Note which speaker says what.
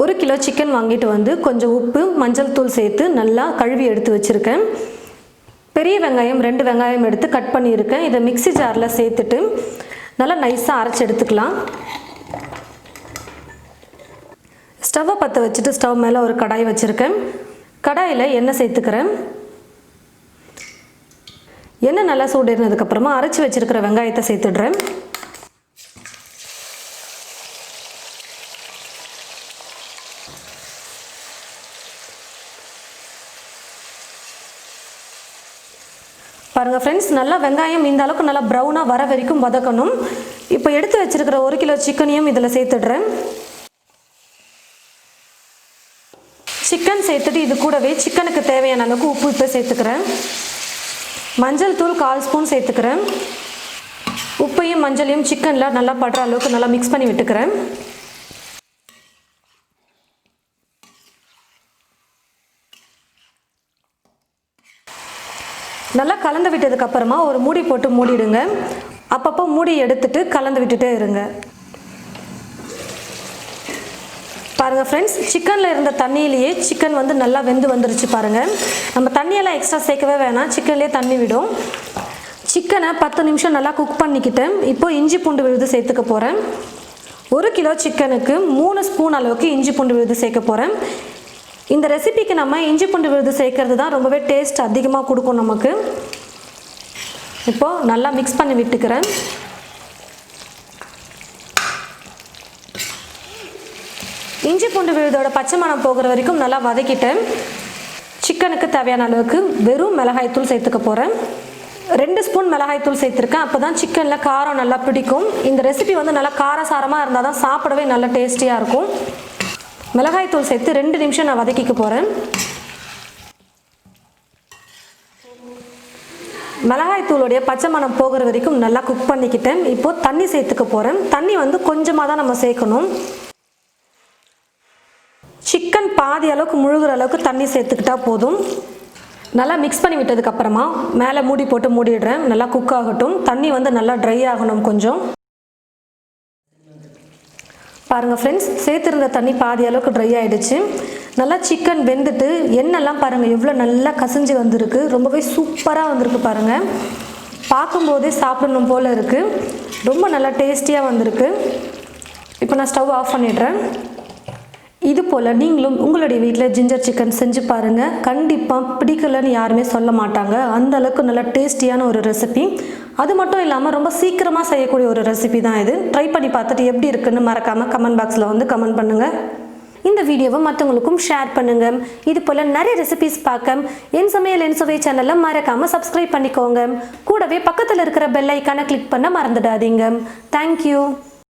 Speaker 1: 1 kilo chicken வாங்கிட்டு வந்து கொஞ்சம் உப்பு மஞ்சள் தூள் சேர்த்து நல்லா கழுவி எடுத்து வச்சுருக்கேன். பெரிய வெங்காயம் 2 வெங்காயம் எடுத்து கட் பண்ணியிருக்கேன். இதை மிக்ஸி ஜாரில் சேர்த்துட்டு நல்லா நைஸாக அரைச்சி எடுத்துக்கலாம். ஸ்டவ்வை பற்ற வச்சுட்டு ஸ்டவ் மேலே ஒரு கடாய் வச்சுருக்கேன். கடாயில் எண்ணெய் சேர்த்துக்கிறேன். எண்ணெய் நல்லா சூடேறினதுக்கப்புறமா அரைச்சி வச்சுருக்கிற வெங்காயத்தை சேர்த்துடுறேன். பாருங்கள் ஃப்ரெண்ட்ஸ், நல்லா வெங்காயம் இந்த அளவுக்கு நல்லா ப்ரௌனாக வர வரைக்கும் வதக்கணும். இப்போ எடுத்து வச்சுருக்கிற 1 கிலோ சிக்கனையும் இதில் சேர்த்துடுறேன். சிக்கன் சேர்த்துட்டு இது கூடவே சிக்கனுக்கு தேவையான அளவுக்கு உப்பு இப்போ சேர்த்துக்கிறேன். மஞ்சள் தூள் 1/4 ஸ்பூன் சேர்த்துக்கிறேன். உப்பையும் மஞ்சளையும் சிக்கனில் நல்லா படுற அளவுக்கு நல்லா மிக்ஸ் பண்ணி விட்டுக்கிறேன். நல்லா கலந்து விட்டதுக்கப்புறமா ஒரு மூடி போட்டு மூடிடுங்க. அப்பப்போ மூடி எடுத்துட்டு கலந்து விட்டுட்டே இருங்க. பாருங்கள் ஃப்ரெண்ட்ஸ், சிக்கனில் இருந்த தண்ணியிலேயே சிக்கன் வந்து நல்லா வெந்து வந்துருச்சு பாருங்கள். நம்ம தண்ணியெல்லாம் எக்ஸ்ட்ரா சேர்க்கவே வேணாம், சிக்கன்லேயே தண்ணி விடும். சிக்கனை 10 நிமிஷம் நல்லா குக் பண்ணிக்கிட்டேன். இப்போது இஞ்சி பூண்டு விழுது சேர்த்துக்க போகிறேன். 1 கிலோ சிக்கனுக்கு 3 ஸ்பூன் அளவுக்கு இஞ்சி பூண்டு விழுது சேர்க்க போகிறேன். இந்த ரெசிபிக்கு நம்ம இஞ்சி பூண்டு விழுது சேர்க்கறது தான் ரொம்பவே டேஸ்ட் அதிகமாக கொடுக்கும் நமக்கு. இப்போது நல்லா மிக்ஸ் பண்ணி விட்டுக்கிறேன். இஞ்சி பூண்டு விழுதோட பச்சை மணம் போகிற வரைக்கும் நல்லா வதக்கிட்டேன். சிக்கனுக்கு தேவையான அளவுக்கு வெறும் மிளகாய்த்தூள் சேர்த்துக்க போகிறேன். 2 ஸ்பூன் மிளகாய்த்தூள் சேர்த்துருக்கேன். அப்போ தான் சிக்கனில் காரம் நல்லா பிடிக்கும். இந்த ரெசிபி வந்து நல்லா காரசாரமாக இருந்தால் தான் சாப்பிடவே நல்லா டேஸ்டியாக இருக்கும். மிளகாய்த்தூள் சேர்த்து 2 நிமிஷம் நான் வதக்கிக்க போகிறேன். மிளகாய்த்தூளுடைய பச்சை மணம் போகிற வரைக்கும் நல்லா குக் பண்ணிக்கிட்டேன். இப்போது தண்ணி சேர்த்துக்க போகிறேன். தண்ணி வந்து கொஞ்சமாக தான் நம்ம சேர்க்கணும். சிக்கன் பாதி அளவுக்கு முழுகிற அளவுக்கு தண்ணி சேர்த்துக்கிட்டா போதும். நல்லா மிக்ஸ் பண்ணி விட்டதுக்கப்புறமா மேலே மூடி போட்டு மூடிடுறேன். நல்லா குக் ஆகட்டும். தண்ணி வந்து நல்லா ட்ரை ஆகணும் கொஞ்சம். பாருங்கள் ஃப்ரெண்ட்ஸ், சேர்த்துருந்த தண்ணி பாதி அளவுக்கு ட்ரை ஆகிடுச்சு. நல்லா சிக்கன் வெந்துட்டு எண்ணெய்லாம் பாருங்கள் எவ்வளோ நல்லா கசிஞ்சு வந்திருக்கு. ரொம்பவே சூப்பராக வந்திருக்கு பாருங்கள். பார்க்கும்போதே சாப்பிடணும் போல் இருக்குது. ரொம்ப நல்லா டேஸ்டியாக வந்திருக்கு. இப்போ நான் ஸ்டவ் ஆஃப் பண்ணிடுறேன். இது போல் நீங்களும் உங்களுடைய வீட்டில் ஜிஞ்சர் சிக்கன் செஞ்சு பாருங்கள். கண்டிப்பாக பிடிக்கலன்னு யாருமே சொல்ல மாட்டாங்க. அந்த அளவுக்கு நல்லா டேஸ்டியான ஒரு ரெசிபி. அது மட்டும் இல்லாமல் ரொம்ப சீக்கிரமாக செய்யக்கூடிய ஒரு ரெசிபி தான் இது. ட்ரை பண்ணி பார்த்துட்டு எப்படி இருக்குன்னு மறக்காமல் கமெண்ட் பாக்ஸில் வந்து கமெண்ட் பண்ணுங்கள். இந்த வீடியோவை மற்றவங்களுக்கும் ஷேர் பண்ணுங்கள். இது போல் நிறைய ரெசிபிஸ் பார்க்க என் சமையல் என் சுவை சேனலை மறக்காமல் சப்ஸ்கிரைப் பண்ணிக்கோங்க. கூடவே பக்கத்தில் இருக்கிற பெல் ஐக்கானை கிளிக் பண்ண மறந்துடாதீங்க. தேங்க்யூ.